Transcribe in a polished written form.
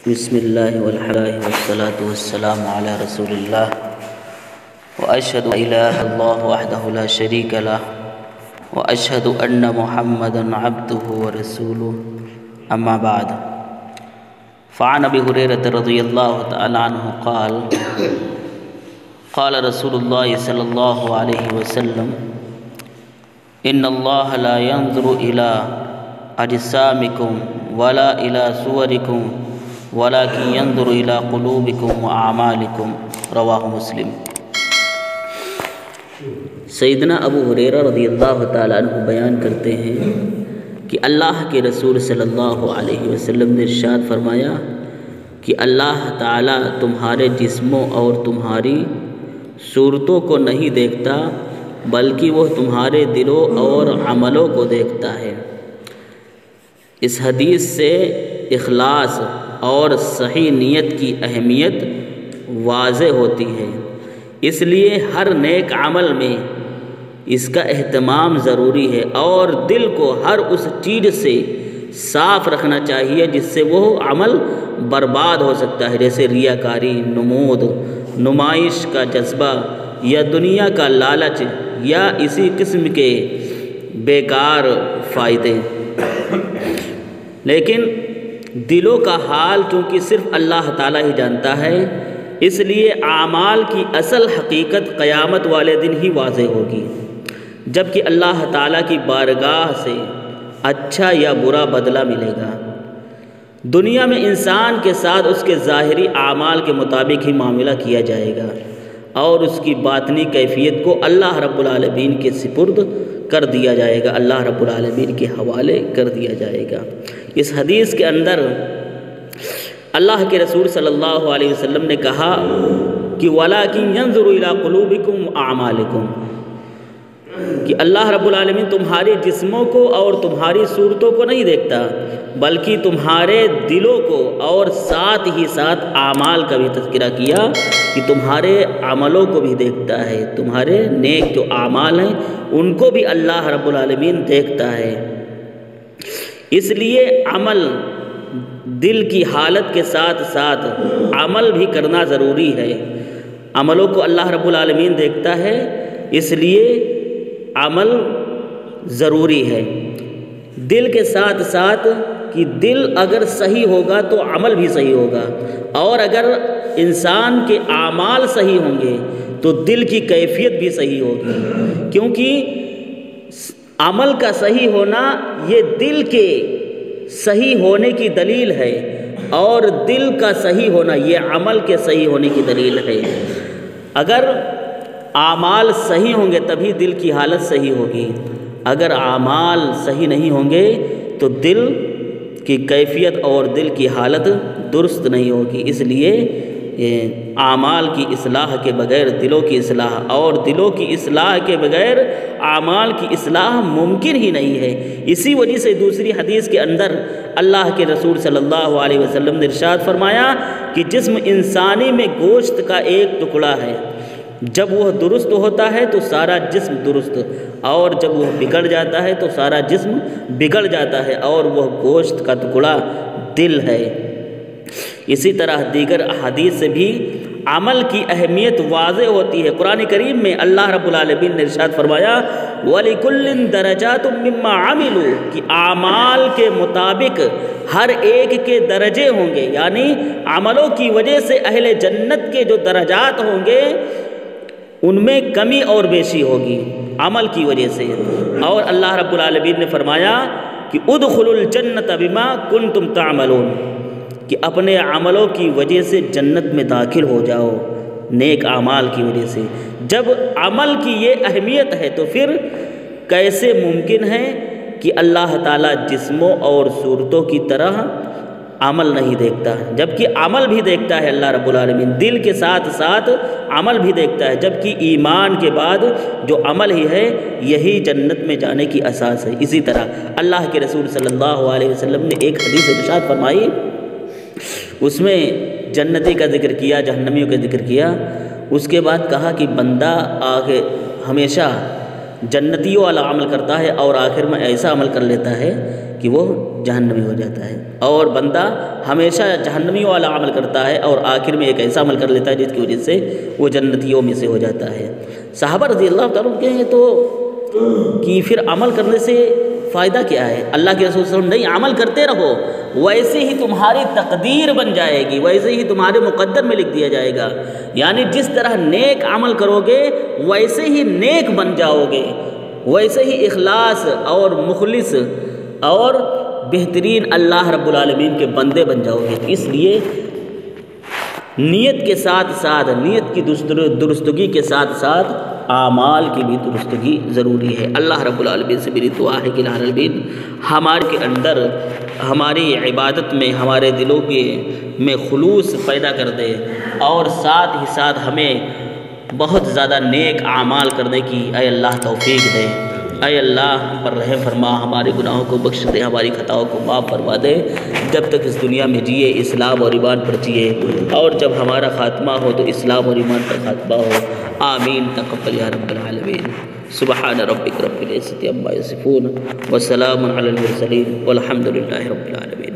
بسم اللہ والحمد والصلاة والسلام علی رسول اللہ واشہد ان لا الہ الا اللہ وحدہ لا شریک لہ واشہد ان محمدا عبدہ ورسولہ اما بعد فعن ابی ہریرہ رضی اللہ تعالی عنہ قال قال رسول اللہ صلی اللہ علیہ وسلم ان اللہ لا ينظر الى اجسامکم ولا الى صورکم وَلَكِنْ يَنْظُرُ إِلَىٰ قُلُوبِكُمْ وَأَعْمَالِكُمْ رواہ مسلم۔ سیدنا ابو ہریرہ رضی اللہ تعالیٰ عنہ بیان کرتے ہیں کہ اللہ کے رسول صلی اللہ علیہ وسلم نے ارشاد فرمایا کہ اللہ تعالیٰ تمہارے جسموں اور تمہاری صورتوں کو نہیں دیکھتا بلکہ وہ تمہارے دلوں اور عملوں کو دیکھتا ہے۔ اس حدیث سے اخلاص اور صحیح نیت کی اہمیت واضح ہوتی ہے، اس لیے ہر نیک عمل میں اس کا اہتمام ضروری ہے اور دل کو ہر اس چیز سے صاف رکھنا چاہیے جس سے وہ عمل برباد ہو سکتا ہے، جیسے ریاکاری، نمود، نمائش کا جذبہ یا دنیا کا لالچ یا اسی قسم کے بیکار فائدے۔ لیکن دلوں کا حال چونکہ صرف اللہ تعالیٰ ہی جانتا ہے، اس لیے اعمال کی اصل حقیقت قیامت والے دن ہی واضح ہوگی، جبکہ اللہ تعالیٰ کی بارگاہ سے اچھا یا برا بدلہ ملے گا۔ دنیا میں انسان کے ساتھ اس کے ظاہری اعمال کے مطابق ہی معاملہ کیا جائے گا اور اس کی باطنی کیفیت کو اللہ رب العالمین کے سپرد کر دیا جائے گا، اللہ رب العالمین کے حوالے کر دیا جائے گا۔ اس حدیث کے اندر اللہ کے رسول صلی اللہ علیہ وسلم نے کہا کہ وَلَكِنْ يَنْظُرُ إِلَىٰ قُلُوبِكُمْ وَأَعْمَالِكُمْ، کہ اللہ رب العالمین تمہارے جسموں کو اور تمہاری صورتوں کو نہیں دیکھتا بلکہ تمہارے دلوں کو، اور ساتھ ہی ساتھ اعمال کا بھی تذکرہ کیا کہ تمہارے عملوں کو بھی دیکھتا ہے، تمہارے نیک جو اعمال ہیں ان کو بھی اللہ رب العالمین دیکھتا ہے۔ اس لیے عمل دل کی حالت کے ساتھ ساتھ عمل بھی کرنا ضروری ہے۔ عملوں کو اللہ رب العالمین دیکھتا ہے، اس لیے عمل ضروری ہے۔ دل کے ساتھ ساتھ کہ دل اگر صحیح ہوگا تو عمل بھی صحیح ہوگا، اور اگر انسان کے اعمال صحیح ہوں گے تو دل کی کیفیت بھی صحیح ہوگی، کیونکہ عمل کا صحیح ہونا یہ دل کے صحیح ہونے کی دلیل ہے، اور دل کا صحیح ہونا یہ عمل کے صحیح ہونے کی دلیل ہے۔ اگر اعمال صحیح ہوں گے تبھی دل کی حالت صحیح ہوگی، اگر اعمال صحیح نہیں ہوں گے تو دل کی کیفیت اور دل کی حالت درست نہیں ہوگی۔ اس لیے اعمال کی اصلاح کے بغیر دلوں کی اصلاح، اور دلوں کی اصلاح کے بغیر اعمال کی اصلاح ممکن ہی نہیں ہے۔ اسی وجہ سے دوسری حدیث کے اندر اللہ کے رسول صلی اللہ علیہ وسلم نے ارشاد فرمایا کہ جسم انسانی میں گوشت کا ایک ٹکڑا ہے، جب وہ درست ہوتا ہے تو سارا جسم درست، اور جب وہ بگڑ جاتا ہے تو سارا جسم بگڑ جاتا ہے، اور وہ گوشت کا ٹکڑا دل ہے۔ اسی طرح دیگر احادیث سے بھی عمل کی اہمیت واضح ہوتی ہے۔ قرآن کریم میں اللہ رب العالمین نے ارشاد فرمایا وَلِكُلٍّ دَرَجَاتٌ مِّمَّا عَمِلُوا، کہ اعمال کے مطابق ہر ایک کے درجے ہوں گے، یعنی عملوں کی وجہ سے اہل جنت کے جو درجات ہوں گے ان میں کمی اور بیشی ہوگی عمل کی وجہ سے۔ اور اللہ رب العالمین نے فرمایا کہ ادخلوا الجنت بما کنتم تعملون، کہ اپنے عملوں کی وجہ سے جنت میں داخل ہو جاؤ، نیک اعمال کی وجہ سے۔ جب عمل کی یہ اہمیت ہے تو پھر کیسے ممکن ہے کہ اللہ تعالیٰ جسموں اور صورتوں کی طرح عمل نہیں دیکھتا، جبکہ عمل بھی دیکھتا ہے اللہ رب العالمین، دل کے ساتھ ساتھ عمل بھی دیکھتا ہے، جبکہ ایمان کے بعد جو عمل ہی ہے یہی جنت میں جانے کی اساس ہے۔ اسی طرح اللہ کے رسول صلی اللہ علیہ وسلم نے ایک حدیث ارشاد فرمائی، اس میں جنتی کا ذکر کیا، جہنمیوں کا ذکر کیا، اس کے بعد کہا کہ بندہ آگے ہمیشہ جنتیوں والا عمل کرتا ہے اور آخر میں ایسا عمل کر لیتا ہے کہ وہ جہنمی ہو جاتا ہے، اور بندہ ہمیشہ جہنمی والا عمل کرتا ہے اور آخر میں ایک ایسا عمل کر لیتا ہے جس کی وجہ سے وہ جنتیوں میں سے ہو جاتا ہے۔ صحابہ رضی اللہ تعالیٰ کہتے ہیں تو کہ پھر عمل کرنے سے فائدہ کیا ہے؟ اللہ کے رسول صلی اللہ علیہ وسلم نہیں، عمل کرتے رہو، ویسے ہی تمہاری تقدیر بن جائے گی، ویسے ہی تمہارے مقدر میں لکھ دیا جائے گا۔ یعنی جس طرح نیک عمل کرو گے ویسے ہی نیک بن جاؤ گے، ویسے ہی اخلاص اور مخلص اور بہترین اللہ رب العالمین کے بندے بن جاؤ گے۔ اس لیے نیت کے ساتھ ساتھ، نیت کی درستگی کے ساتھ ساتھ اعمال کی بھی درستگی ضروری ہے۔ اللہ رب العالمین سے میری دعا ہے کہ العالمین ہمارے کے اندر، ہماری عبادت میں، ہمارے دلوں میں خلوص پیدا کر دے، اور ساتھ ہی ساتھ ہمیں بہت زیادہ نیک اعمال کرنے کی اے اللہ توفیق دے۔ اے اللہ ہم پر رحم فرما، ہمارے گناہوں کو بخش دے، ہماری خطاؤں کو معاف فرما دے۔ جب تک اس دنیا میں جیے اسلام اور ایمان پر جیے، اور جب ہمارا خاتمہ ہو تو اسلام اور ایمان پر خاتمہ ہو۔ آمین تقبل یا رب العالمین۔ سبحان ربک رب العزۃ عما یصفون وسلام علی المرسلین والحمد للہ رب العالمین۔